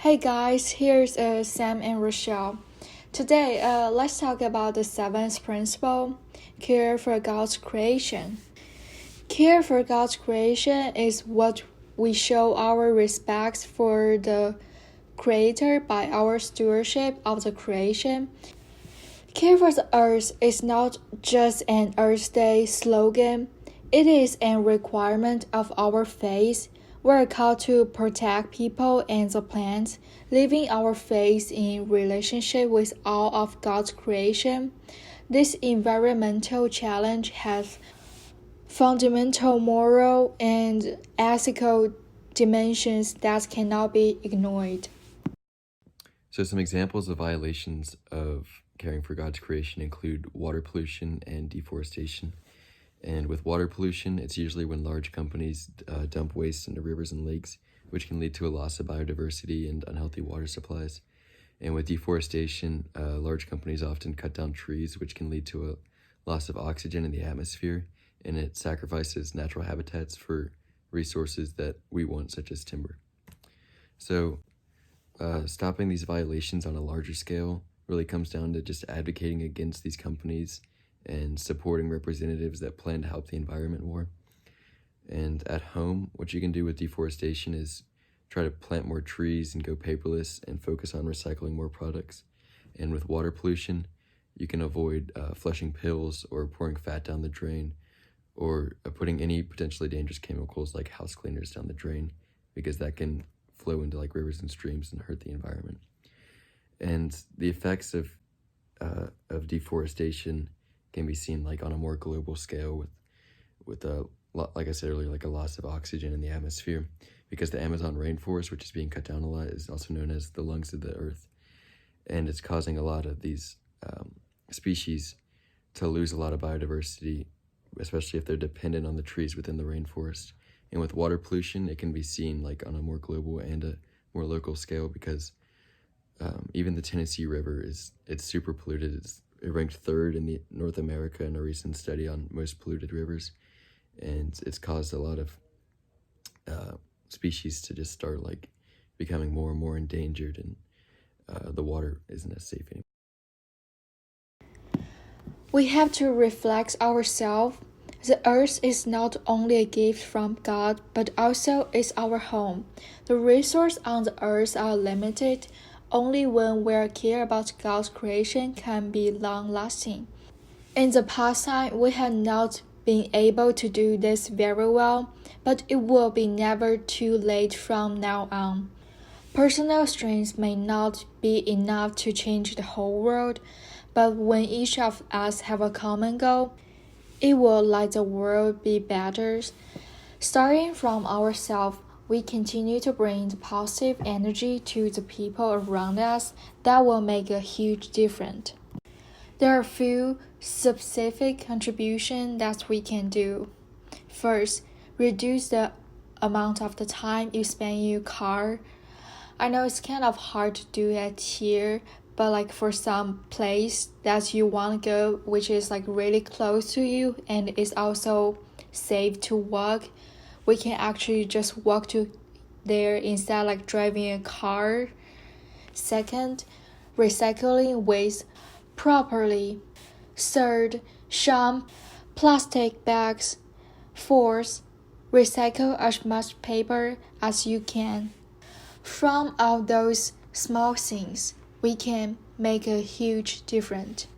Hey guys, here's Sam and Richelle. Today, let's talk about the seventh principle, care for God's creation. Care for God's creation is what we show our respect for the Creator by our stewardship of the creation. Care for the earth is not just an Earth Day slogan, it is a requirement of our faith. We're called to protect people and the plants, living our faith in relationship with all of God's creation. This environmental challenge has fundamental moral and ethical dimensions that cannot be ignored. So some examples of violations of caring for God's creation include water pollution and deforestation. And with water pollution, it's usually when large companies dump waste into rivers and lakes, which can lead to a loss of biodiversity and unhealthy water supplies. And with deforestation, large companies often cut down trees, which can lead to a loss of oxygen in the atmosphere, and it sacrifices natural habitats for resources that we want, such as timber. So stopping these violations on a larger scale really comes down to just advocating against these companies and supporting representatives that plan to help the environment more. And at home, what you can do with deforestation is try to plant more trees and go paperless and focus on recycling more products. And with water pollution, you can avoid flushing pills or pouring fat down the drain or putting any potentially dangerous chemicals like house cleaners down the drain, because that can flow into like rivers and streams and hurt the environment. And the effects of deforestation can be seen like on a more global scale with a like I said earlier, like a loss of oxygen in the atmosphere, because the Amazon rainforest, which is being cut down a lot, is also known as the lungs of the earth, and it's causing a lot of these species to lose a lot of biodiversity, especially if they're dependent on the trees within the rainforest. And with water pollution, it can be seen like on a more global and a more local scale, because even the Tennessee River it's super polluted. It ranked third in North America in a recent study on most polluted rivers, and it's caused a lot of species to just start like becoming more and more endangered, and the water isn't as safe anymore. We have to reflect ourselves. The earth is not only a gift from God, but also is our home. The resources on the earth are limited. Only when we care about God's creation can be long-lasting. In the past time, we have not been able to do this very well, but it will be never too late from now on. Personal strength may not be enough to change the whole world, but when each of us have a common goal, it will let the world be better. Starting from ourselves, we continue to bring the positive energy to the people around us that will make a huge difference. There are a few specific contributions that we can do. First, reduce the amount of the time you spend in your car. I know it's kind of hard to do it here, but like for some place that you want to go, which is like really close to you and is also safe to walk, we can actually just walk to there instead like driving a car. Second, recycling waste properly. Third, shun plastic bags. Fourth, recycle as much paper as you can. From all those small things, we can make a huge difference.